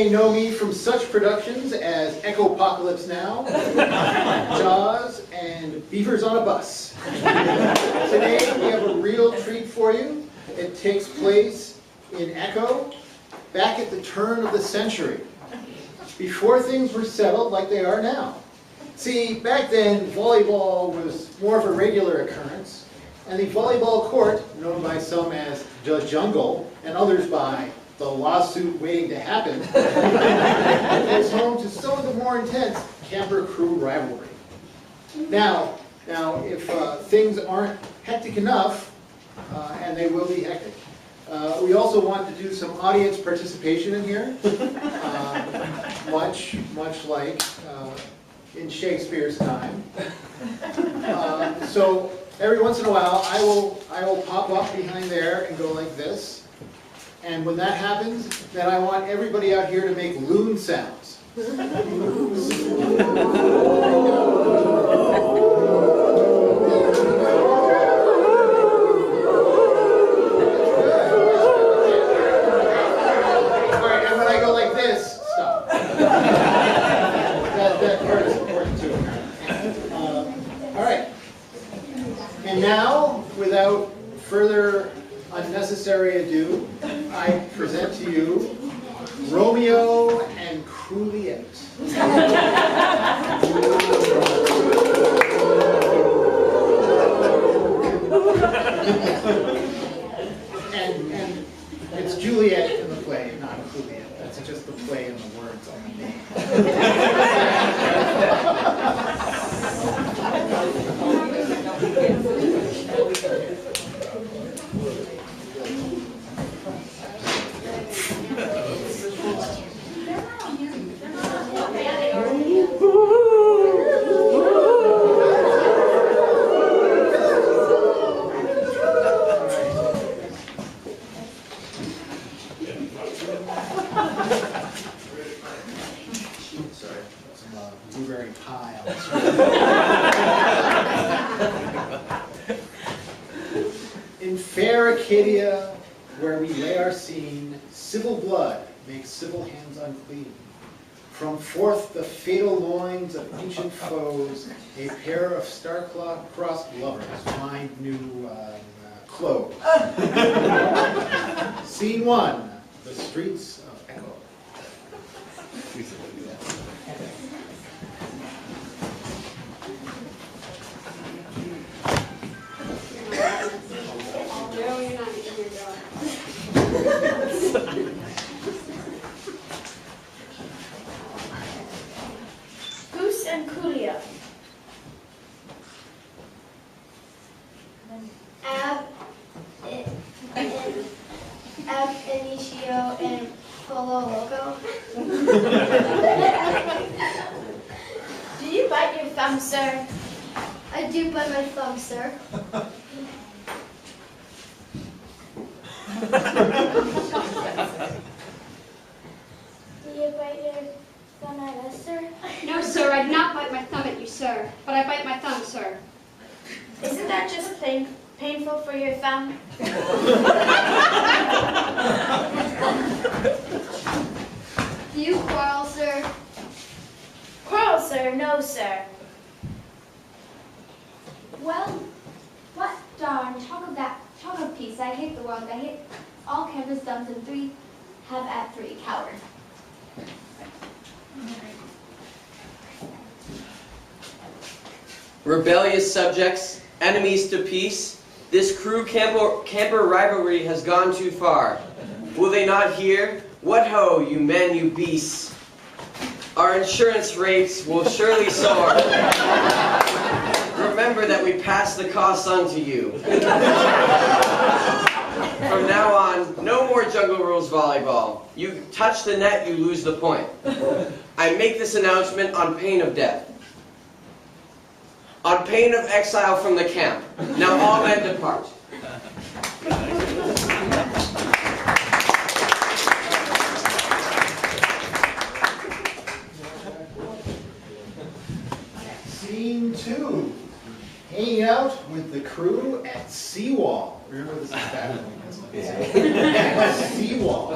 may know me from such productions as Echopocalypse Now, Jaws, and Beavers on a Bus. Today we have a real treat for you. It takes place in Echo, back at the turn of the century, before things were settled like they are now. See, back then, volleyball was more of a regular occurrence, and the volleyball court, known by some as the jungle, and others by the lawsuit waiting to happen, was home to some of the more intense camper-crew rivalry. Now, if things aren't hectic enough, and they will be hectic, we also want to do some audience participation in here, much like in Shakespeare's time. So every once in a while, I will pop up behind there and go like this. And when that happens, then I want everybody out here to make loon sounds. And now, without further unnecessary ado, I present to you Romeo and Crooliet. and it's Juliet in the play, not Crooliet. That's just the play and the words on the name. Sorry, some blueberry pie on the screen. In fair Acadia, where we lay our scene, civil blood makes civil hands unclean. From forth the fatal loins of ancient foes, a pair of star-crossed lovers find new clothes. Scene 1, the streets of Echo. Goose and Coolio. Ab Initio and Polo Loco. Do you bite your thumb, sir? I do bite my thumb, sir. Do you bite your thumb at us, sir? No, sir, I do not bite my thumb at you, sir, but I bite my thumb, sir. Isn't that just painful for your thumb? Do you quarrel, sir? Quarrel, sir? No, sir. Well, what darn, talk of peace. I hate the world. I hate all campers, thumbs, and three, have at three, coward. Rebellious subjects, enemies to peace, this crew camper rivalry has gone too far. Will they not hear? What ho, you men, you beasts! Our insurance rates will surely soar. Remember that we pass the costs on to you. From now on, no more Jungle Rules volleyball. You touch the net, you lose the point. I make this announcement on pain of death. On pain of exile from the camp. Now all men depart. Scene 2. Hanging out with the crew at Seawall. Remember, this is bad. Seawall.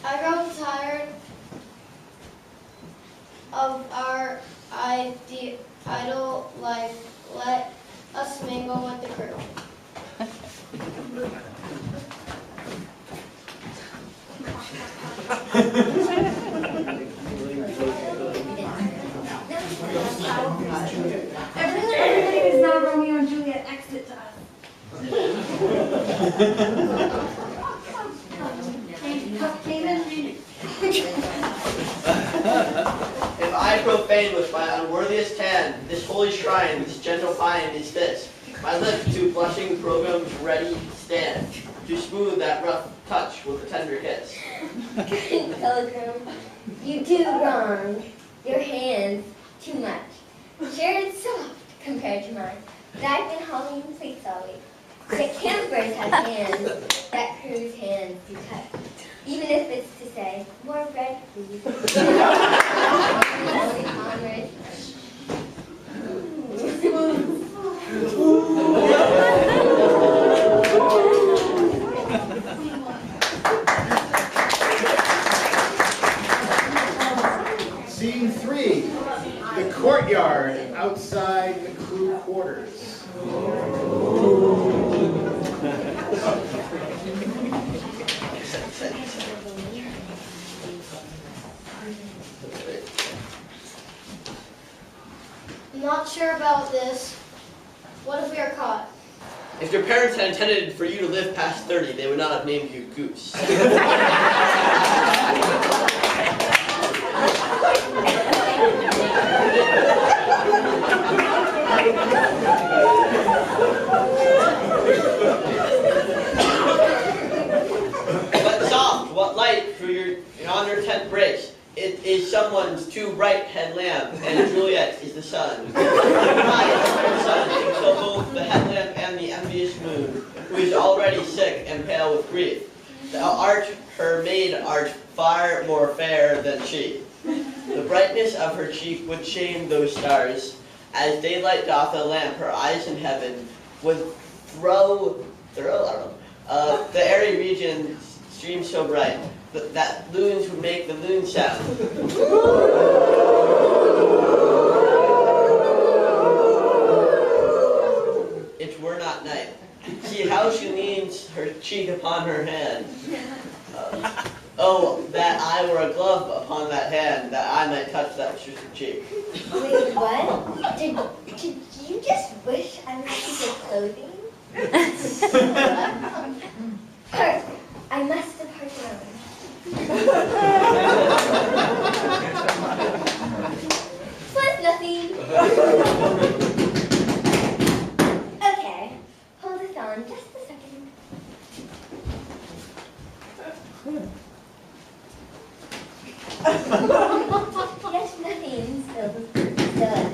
I grow tired of our idle life. Let us mingle with the crew. Everything is not Romeo and Juliet. Exit to us. If I profane with my unworthiest hand this holy shrine, this gentle pine is this. My lips to blushing pilgrims ready stand, to smooth that rough touch with a tender kiss. Pilgrim, you do wrong. Your hands, too much. Sure, it's soft compared to mine. I've been hauling plates all week. Yet campers have hands that cruise hands do touch. Even if it's to say, more bread, please. Only commerce. Scene 3, the courtyard outside the crew quarters. I'm not sure about this. What if we are caught? If your parents had intended for you to live past 30, they would not have named you Goose. What soft, what light through yonder tent breaks. It is someone's too bright headlamp, and Juliet is the sun. The sun takes so both the headlamp and the envious moon, who is already sick and pale with grief. Thou art her maid art far more fair than she. The brightness of her cheek would shame those stars, as daylight doth a lamp her eyes in heaven would the airy region streams so bright that loons would make the loon sound. It were not night. See how she leans her cheek upon her hand. Oh, that I were a glove upon that hand, that I might touch that cheek. Wait, what? Did you just wish I was piece of clothing? Hark, I must depart alone. Was nothing. Okay, hold this on just a second. Yes, nothing. Still.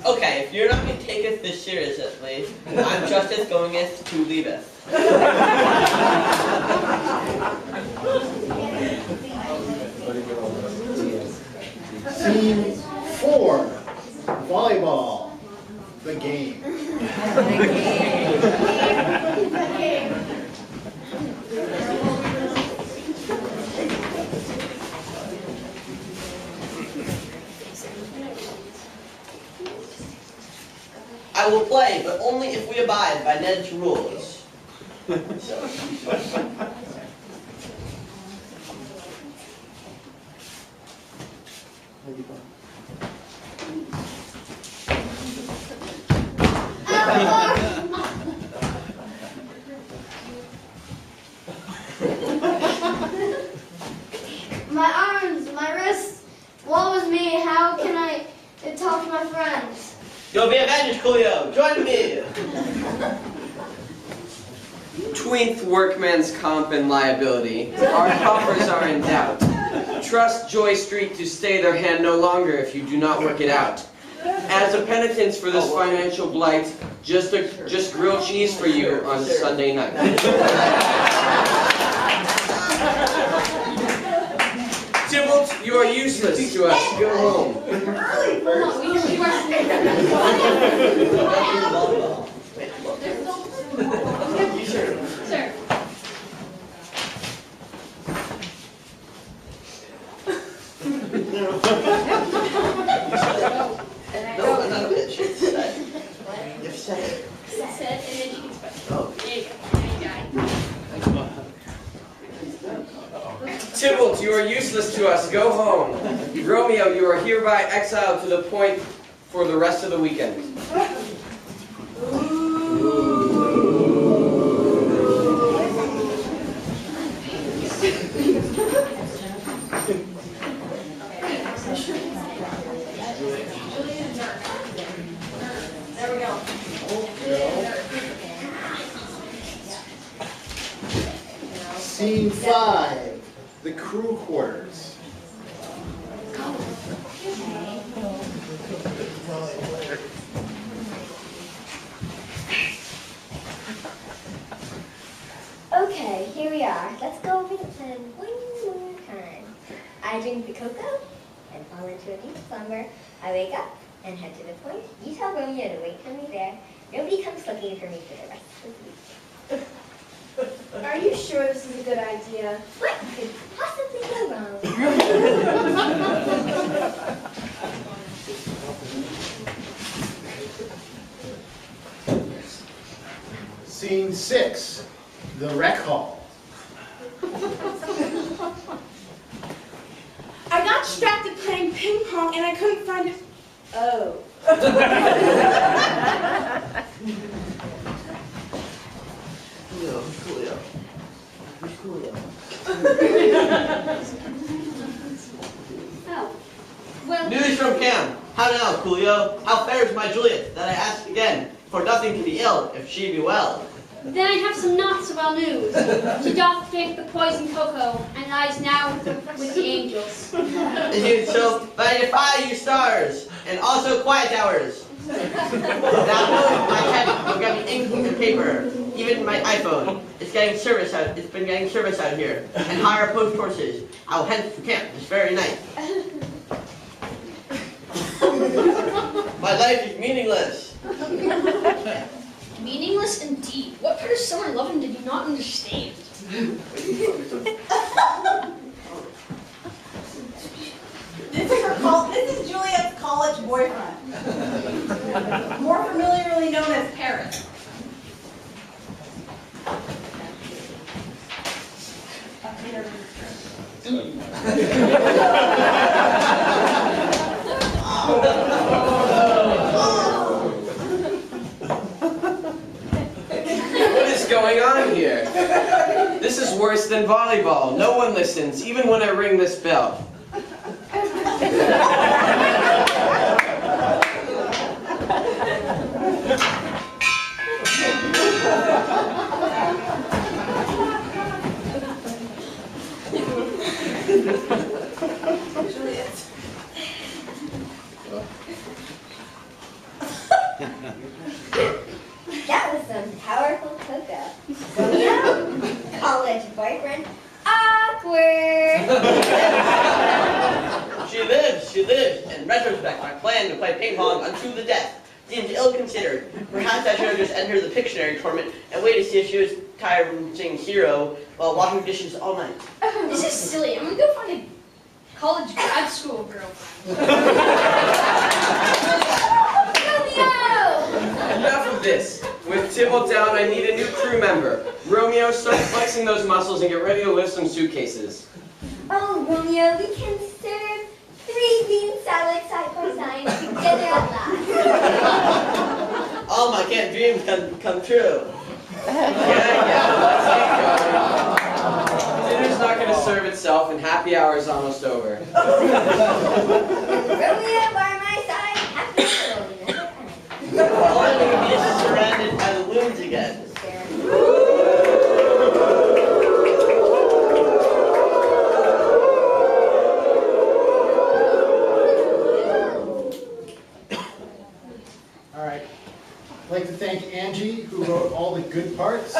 Okay, if you're not going to take it this seriously, I'm just as goingeth to leaveth. Scene 4, volleyball, the game. I will play, but only if we abide by Ned's rules. My arms, my wrists, woe is me. How can I talk to my friends? You'll be avenged, Coolio. Join me. Tweenth workman's comp and liability. Our coffers are in doubt. Trust Joy Street to stay their hand no longer if you do not work it out. As a penitence for this financial blight, just grilled cheese for you on Sunday night. Tybalt, you are useless to us. Go home. first. No, we are. You sure? Sir. No, I'm not a bitch. It's set. You've said it. Set, and then she can express. Oh. There you go. There you go. Tybalt, you are useless to us. Go home. Romeo, you are hereby exiled to the point for the rest of the weekend. There we go. Scene 5, the crew quarters. Okay, here we are. Let's go over the plan one more time. I drink the cocoa and fall into a deep slumber. I wake up and head to the point. You tell Romeo to wait for me there. Nobody comes looking for me for the rest of the week. Are you sure this is a good idea? What could possibly go wrong? Scene 6, the rec hall. I got distracted playing ping pong and I couldn't find it. Oh. Coolio. Who's Coolio? Oh. Well, News from camp. How now, Coolio? How fares my Juliet, that I ask again, for nothing to be ill, if she be well? then I have some not so well news. She doth drink the poison cocoa, and lies now with the angels. Is it so? Magnify you stars, and also quiet hours. Thou knowest my pen will get me ink and paper, even my iPhone. It's getting service out. It's been getting service out here, and hire post horses. I'll head for camp this very night. My life is meaningless. Meaningless indeed. What part of summer loving did you not understand? This is Juliet's college boyfriend, more familiarly known as Paris. What is going on here? This is worse than volleyball. No one listens, even when I ring this bell. That was some powerful cocoa. Romeo, college boyfriend, awkward. She lives. In retrospect, my plan to play ping pong unto the death seems ill-considered. Perhaps I should have just entered the Pictionary tournament and waited to see if she was tired from singing Hero while washing dishes all night. This is silly. I'm gonna go find a college grad school girlfriend. Enough of this. With Tybalt down, I need a new crew member. Romeo, start flexing those muscles and get ready to lift some suitcases. Oh, Romeo, we can serve 3 bean salads side by side together at last. All my camp dreams come true. Yeah, let's get going. Dinner's not going to serve itself and happy hour is almost over. Romeo by my side, happy will never end. Only we can be surrounded by the wounds again. All right. I'd like to thank Angie, who wrote all the good parts.